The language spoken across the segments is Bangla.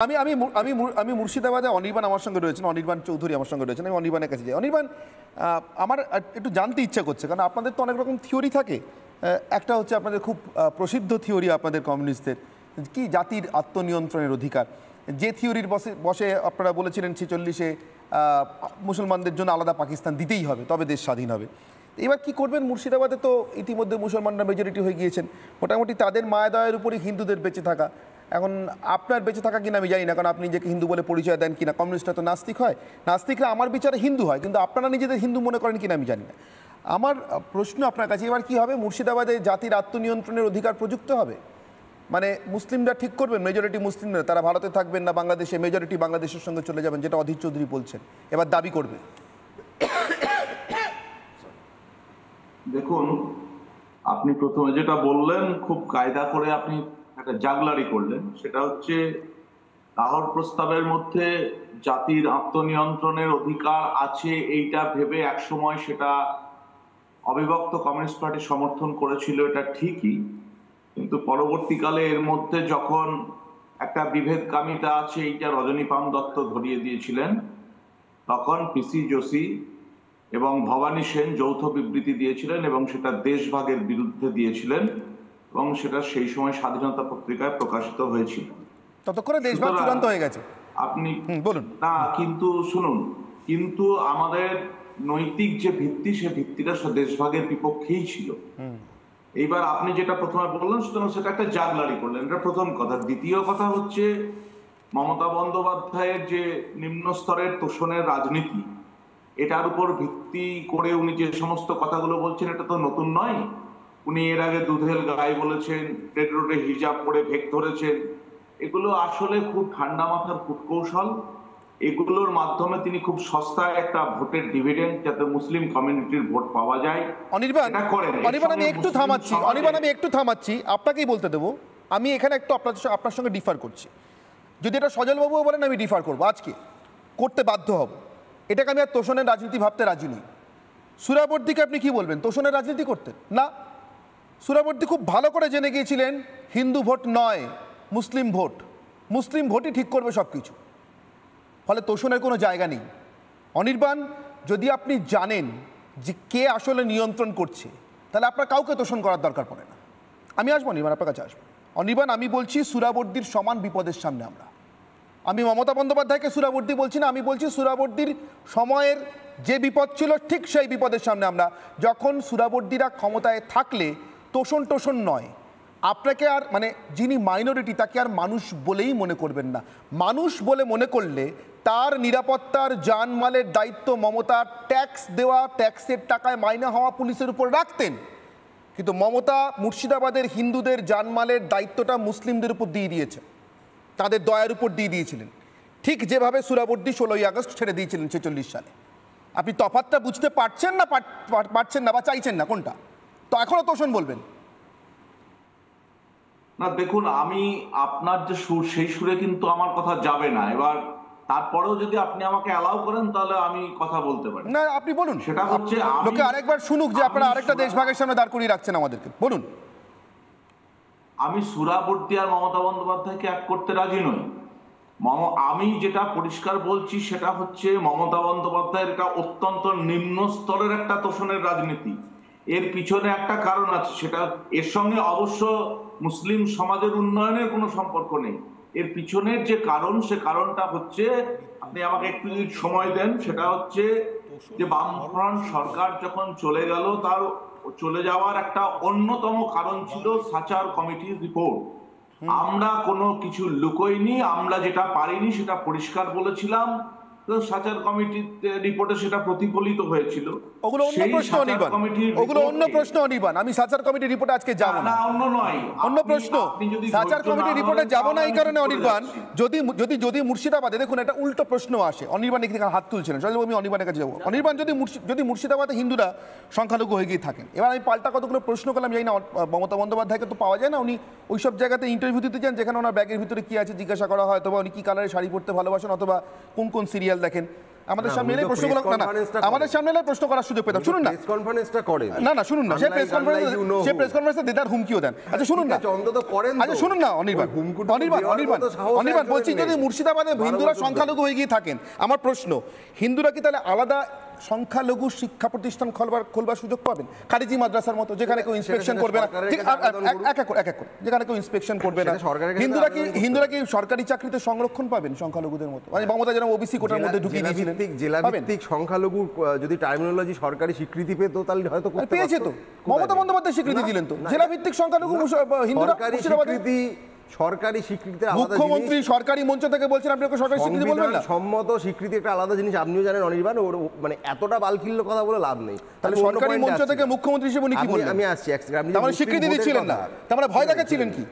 আমি আমি আমি আমি মুর্শিদাবাদে অনির্বাণ আমার সঙ্গে রয়েছেন, অনির্বাণ চৌধুরী আমার সঙ্গে রয়েছেন। আমি অনির্বাণের কাছে যাই। অনির্বাণ, আমার একটু জানতে ইচ্ছা করছে, কারণ আপনাদের তো অনেক রকম থিওরি থাকে। একটা হচ্ছে আপনাদের খুব প্রসিদ্ধ থিওরি আপনাদের কমিউনিস্টদের, কি জাতির আত্মনিয়ন্ত্রণের অধিকার, যে থিওরির বসে আপনারা বলেছিলেন 46-এ মুসলমানদের জন্য আলাদা পাকিস্তান দিতেই হবে, তবে দেশ স্বাধীন হবে। এবার কি করবেন? মুর্শিদাবাদে তো ইতিমধ্যে মুসলমানরা মেজরিটি হয়ে গিয়েছেন, মোটামুটি তাদের মায়াদয়ের উপরই হিন্দুদের বেঁচে থাকা। এখন আপনার বেঁচে থাকা কিনা আমি জানি না, কারণ আপনি নিজেকে হিন্দু বলে পরিচয় দেন কিনা। কমিউনিস্টরা তো নাস্তিক হয়, নাস্তিকরা আমার বিচারে হিন্দু হয়, কিন্তু আপনারা নিজেদের হিন্দু মনে করেন কিনা আমি জানি না। আমার প্রশ্ন আপনার কাছে, এবার কি হবে? মুর্শিদাবাদে জাতির আত্মনিয়ন্ত্রণের অধিকার প্রযুক্ত হবে? মানে মুসলিমরা ঠিক করবেন, মেজরিটি মুসলিমরা তারা ভারতে থাকবেন না বাংলাদেশে, মেজরিটি বাংলাদেশের সঙ্গে চলে যাবেন, যেটা অধীর চৌধুরী বলছেন, এবার দাবি করবে। দেখুন, আপনি প্রথমে যেটা বললেন খুব কায়দা করে আপনি একটা জাগলারি করলেন, সেটা হচ্ছে লাহোর প্রস্তাবের মধ্যে জাতির আত্মনিয়ন্ত্রণের অধিকার আছে এইটা ভেবে একসময় সেটা অবিভক্ত কমিউনিস্ট পার্টি সমর্থন করেছিল, এটা ঠিকই। কিন্তু পরবর্তীকালে এর মধ্যে যখন একটা বিভেদকামিতা আছে এইটা রজনীকান্ত দত্ত ধরিয়ে দিয়েছিলেন, তখন পিসি যোশী এবং ভবানী সেন যৌথ বিবৃতি দিয়েছিলেন এবং সেটা দেশভাগের বিরুদ্ধে দিয়েছিলেন এবং সেটা সেই সময় স্বাধীনতা পত্রিকায় প্রকাশিত হয়েছিল। ততক্ষণে দেশভাগ চূড়ান্ত হয়ে গেছে। আপনি বলুন না, কিন্তু শুনুন, কিন্তু আমাদের নৈতিক যে ভিত্তি, সে ভিত্তিটা দেশভাগের বিপক্ষেই ছিল। এইবার আপনি যেটা প্রথমে বললেন সুতরাং সেটা একটা জাগলারি করলেন, এটা প্রথম কথা। দ্বিতীয় কথা হচ্ছে মমতা বন্দ্যোপাধ্যায়ের যে নিম্ন স্তরের তোষণের রাজনীতি, এটার উপর ভিত্তি করে উনি যে সমস্ত কথাগুলো বলছেন এটা তো নতুন নয়। উনি এর আগে দুধেল গায়ে বলেছেন, রেড রোডে হিজাব পরে ভেক ধরেছেন। এগুলো আসলে খুব ঠান্ডা মাথার কূটকৌশল। এগুলোর মাধ্যমে তিনি খুব সস্তায় একটা ভোটের ডিভিডেন্ড, যাতে মুসলিম কমিউনিটির ভোট পাওয়া যায়। অনির্বাণ, আমি একটু থামাচ্ছি, আপনাকেই বলতে দেবো। আমি এখানে একটু আপনার সঙ্গে ডিফার করছি। যদি এটা সজলবাবুও বলেন আমি ডিফার করবো, আজকে করতে বাধ্য হব। এটাকে আমি আর তোষণের রাজনীতি ভাবতে রাজি নই। সুরাবর্দীকে আপনি কি বলবেন? তোষণের রাজনীতি করতেন না। সুরাবর্দী খুব ভালো করে জেনে গিয়েছিলেন হিন্দু ভোট নয়, মুসলিম ভোট, মুসলিম ভোটই ঠিক করবে সব কিছু, ফলে তোষণের কোনো জায়গা নেই। অনির্বাণ, যদি আপনি জানেন যে কে আসলে নিয়ন্ত্রণ করছে, তাহলে আপনার কাউকে তোষণ করার দরকার পড়ে না। আমি আসবো অনির্বাণ, আপনার কাছে আসবো। অনির্বাণ, আমি বলছি সুরাবর্দীর সমান বিপদের সামনে আমরা। আমি মমতা বন্দ্যোপাধ্যায়কে সুরাবর্দী বলছি না, আমি বলছি সুরাবর্দীর সময়ের যে বিপদ ছিল ঠিক সেই বিপদের সামনে আমরা। যখন সুরাবর্দীরা ক্ষমতায় থাকলে তোষণ নয়, আপনাকে আর মানে যিনি মাইনরিটি তাকে আর মানুষ বলেই মনে করবেন না। মানুষ বলে মনে করলে তার নিরাপত্তার জানমালের দায়িত্ব মমতা ট্যাক্স দেওয়া, ট্যাক্সের টাকায় মাইনে হওয়া পুলিশের উপর রাখতেন। কিন্তু মমতা মুর্শিদাবাদের হিন্দুদের জানমালের দায়িত্বটা মুসলিমদের উপর দিয়ে দিয়েছে, তাদের দয়ার উপর দিয়ে দিয়েছিলেন, ঠিক যেভাবে সুরাবর্দী 16ই আগস্ট ছেড়ে দিয়েছিলেন 46 সালে। আপনি তফাৎটা বুঝতে পারছেন না, পারছেন না বা চাইছেন না, কোনটা? তো এখনো তোষণ বলবেন না? দেখুন, আমি আপনার যে সুর, সেই সুরে কিন্তু আমার কথা যাবে না। এবার তারপরেও যদি আপনি আমাকে অ্যালাউ করেন তাহলে আমি কথা বলতে পারি। না, আপনি বলুন। সেটা হচ্ছে লোকে আরেকবার শুনুক যে আপনারা আরেকটা দেশভাগের সামনে দাঁড় করিয়ে রাখছেন আমাদেরকে। বলুন। আমি সুরাবর্দী আর মমতা বন্দ্যোপাধ্যায়কে এক করতে রাজি নই। আমি যেটা পরিষ্কার বলছি সেটা হচ্ছে মমতা বন্দ্যোপাধ্যায়ের এটা অত্যন্ত নিম্ন স্তরের একটা তোষণের রাজনীতি। এর পিছনে একটা কারণ আছে, সেটা এর সঙ্গে অবশ্য মুসলিম সমাজের উন্নয়নের কোনো সম্পর্ক নেই। এর পিছনের যে কারণ, সে কারণটা হচ্ছে, আপনি আমাকে একটু যদি সময় দেন, সেটা হচ্ছে যে বামফ্রন্ট সরকার যখন চলে গেল, তার চলে যাওয়ার একটা অন্যতম কারণ ছিল সাচার কমিটির রিপোর্ট। আমরা কোনো কিছু লুকোইনি, আমরা যেটা পারিনি সেটা পরিষ্কার বলেছিলাম। সাচার কমিটির রিপোর্টে সেটা প্রতিফলিত হয়েছিল। ওগুলো অন্য প্রশ্ন অনির্বাণ, ওগুলো অন্য প্রশ্ন অনির্বাণ। আমি সাচার কমিটির রিপোর্টে আজকে যাব না, অন্য নয়, অন্য প্রশ্ন। সাচার কমিটির রিপোর্টে যাব না এই কারণে অনির্বাণ, যদি মুর্শিদাবাদে দেখুন একটা উল্টো প্রশ্ন আসে। অনির্বাণ এখানে হাত তুলছিলেন, আমি অনির্বাণের কাছে যাবো। অনির্বাণ, যদি মুর্শিদাবাদে হিন্দুরা সংখ্যালঘু হয়ে গিয়ে থাকেন, এবার আমি পাল্টা কতগুলো প্রশ্ন করলাম, জানি না মমতা বন্দ্যোপাধ্যায়কে তো পাওয়া যায় না, উনি ওইসব জায়গাতে ইন্টারভিউ দিতে যান যেখানে ওনার ব্যাগের ভিতরে কি আছে জিজ্ঞাসা করা হয়, অথবা উনি কি কালারের শাড়ি পরতে ভালোবাসেন, অথবা কোন সিরিয়াল দেখেন। আমাদের সামনে এলে প্রশ্ন করা, না আমাদের সামনে এলে প্রশ্ন করার সুযোগ পেতাম। শুনুন না, প্রেস কনফারেন্সটা করেন না শুনুন না, সে প্রেস কনফারেন্সে দেদার হুমকিও দেন। আচ্ছা শুনুন না, অন্তত করেন। আচ্ছা শুনুন না অনির্বাণ বলছি, যদি মুর্শিদাবাদে হিন্দুরা সংখ্যালঘু হয়ে গিয়ে থাকেন, আমার প্রশ্ন, হিন্দুরা কি তাহলে আলাদা সংখ্যালঘু শিক্ষা প্রতিষ্ঠান খোলবার সুযোগ পাবেন? খারিজি মাদ্রাসার মতো, যেখানে কেউ ইন্সপেকশন করবে না, এক এক করে যেখানে কেউ ইন্সপেকশন করবে না। হিন্দুরা কি সরকারি চাকরিতে সংরক্ষণ পাবেন সংখ্যালঘুদের মতো? মানে মমতা যেন ওবিসি কোটার মধ্যে ঢুকিয়ে দিয়েছিলেন। জেলাভিত্তিক সংখ্যালঘু যদি টার্মিনোলজি সরকারি স্বীকৃতি পেত তাহলে হয়তো পেয়েছে। তো মমতা বন্দ্যোপাধ্যায় স্বীকৃতি দিলেন তো, জেলাভিত্তিক সংখ্যালঘু হিন্দুরা। সরকারি স্বীকৃতি মুখ্যমন্ত্রী সরকারি মঞ্চ থেকে বলছেন, আপনি ওকে সরকারি স্বীকৃতি বলবেন না? সম্মত স্বীকৃতি একটা আলাদা জিনিস, আপনিও জানেন অনির্বাণ। মানে এতটা বালখিল্য কথা বলে লাভ নেই। তাহলে সরকারি মঞ্চ থেকে মুখ্যমন্ত্রী হিসেবে উনি কি বললেন? আমি আসছি, তাহলে স্বীকৃতি দিচ্ছিলেন না, তাহলে ভয় দেখাচ্ছিলেন কি?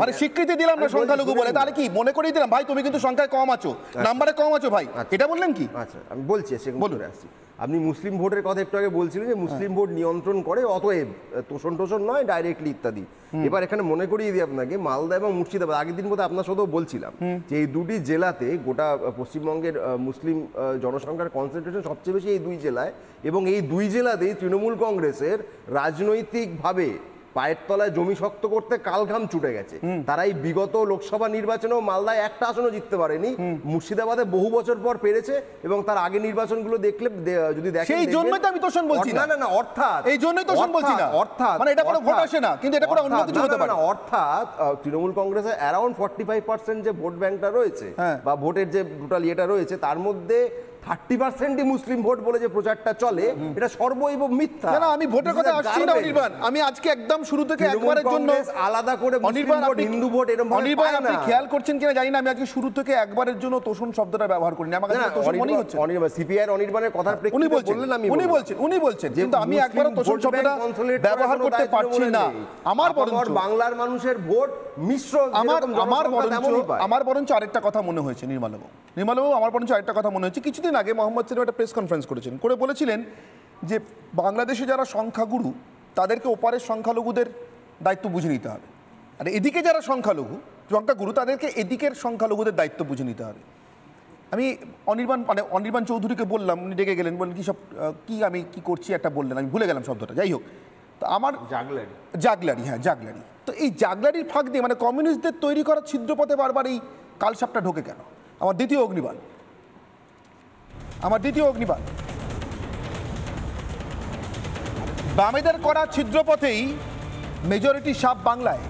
মানে স্বীকৃতি দিলাম না সংখ্যালঘু বলে, তাহলে কি মনে করিয়ে দিলাম ভাই তুমি কিন্তু সংখ্যায় কম আছো, নাম্বারে কম আছো ভাই, এটা বললেন কি? আচ্ছা আমি বলছি, সেগুলো আসছি। আপনি মুসলিম ভোটের কথা একটু আগে বলছিলেন যে মুসলিম ভোট নিয়ন্ত্রণ করে, অতএব তোষণ নয় ডাইরেক্টলি ইত্যাদি। এবার এখানে মনে করিয়ে দিই আপনাকে, মালদা এবং মুর্শিদাবাদ, আগের দিন বোধহয় আপনার সাথেও বলছিলাম যে এই দুটি জেলাতে গোটা পশ্চিমবঙ্গের মুসলিম জনসংখ্যার কনসেন্ট্রেশন সবচেয়ে বেশি এই দুই জেলায়, এবং এই দুই জেলাতেই তৃণমূল কংগ্রেসের রাজনৈতিকভাবে পায়ের তলায় জমি শক্ত করতে কালঘাম ছুটে গেছে। তারা এই বিগত লোকসভা নির্বাচনেও মালদায় একটা আসনও জিততে পারেনি, মুর্শিদাবাদে বহু বছর পর পেরেছে, এবং তার আগে নির্বাচনগুলো দেখলে যদি দেখেন, সেই জন্যই তো আমি তোষণ বলছি না। না অর্থাৎ এই জন্যই তোষণ বলছি না, অর্থাৎ মানে এটা কোনো ভোট আসে না, কিন্তু এটা কোনো অন্য কিছু হতে পারে। অর্থাৎ তৃণমূল কংগ্রেসের অ্যারাউন্ড 45% যে ভোট ব্যাংকটা রয়েছে বা ভোটের যে টোটাল ইয়েটা রয়েছে, তার মধ্যে 30%ই মুসলিম ভোট বলে যে প্রচারটা চলে, এটা সর্বৈব মিথ্যা। না আমি ভোটের কথা আসছি না অনির্বাণ, আমি আজকে একদম শুরু থেকে একবারের জন্য আলাদা করে মুসলিম ভোট হিন্দু ভোট এরকম অনির্বাণ, আপনি খেয়াল করছেন কিনা জানি না, আমি আজকে শুরু থেকে একবারের জন্য তোষণ শব্দটা ব্যবহার করিনি। আমার কাছে তোষণ মনে হচ্ছে অনির্বাণ সিপিআর অনির্বাণের কথার প্রেক্ষিতে বললেন, উনি বলছেন কিন্তু আমি একবারও তোষণ শব্দটা ব্যবহার করতে পারছি না। আমার বরঞ্চ বাংলার মানুষের ভোট মিশ্র, আমার বরঞ্চ আরেকটা কথা মনে হয়েছে নির্মলবাবু, আমার বরঞ্চ আরেকটা কথা মনে হচ্ছে, কিছুদিন আগে মোহাম্মদ সেলিম একটা প্রেস কনফারেন্স করেছেন, করে বলেছিলেন যে বাংলাদেশে যারা সংখ্যাগুরু তাদেরকে ওপারের সংখ্যালঘুদের দায়িত্ব বুঝে নিতে হবে, আর এদিকে যারা সংখ্যাগুরু তাদেরকে এদিকের সংখ্যালঘুদের দায়িত্ব বুঝে নিতে হবে। আমি অনির্বাণ চৌধুরীকে বললাম, উনি ডেকে গেলেন, বললেন কি সব আমি কি করছি একটা বললেন, আমি ভুলে গেলাম শব্দটা, যাই হোক। তো আমার জাগলারি, তো এই জাগলারির ফাঁক দিয়ে মানে কমিউনিস্টদের তৈরি করা ছিদ্রপথে বারবার এই কালসাপটা ঢোকে কেন? আমার দ্বিতীয় অগ্নিবাণ বামেদের করা ছিদ্রপথেই মেজরিটি সাপ বাংলায়।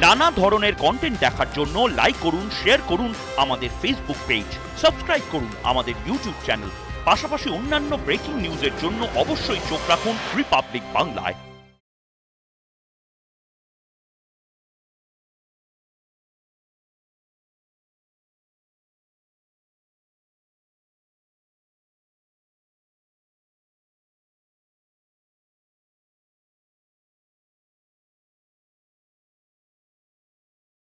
নানা ধরনের কন্টেন্ট দেখার জন্য লাইক করুন, শেয়ার করুন আমাদের ফেসবুক পেজ, সাবস্ক্রাইব করুন আমাদের ইউটিউব চ্যানেল, পাশাপাশি অন্যান্য ব্রেকিং নিউজের জন্য অবশ্যই চোখ রাখুন রিপাবলিক বাংলায়।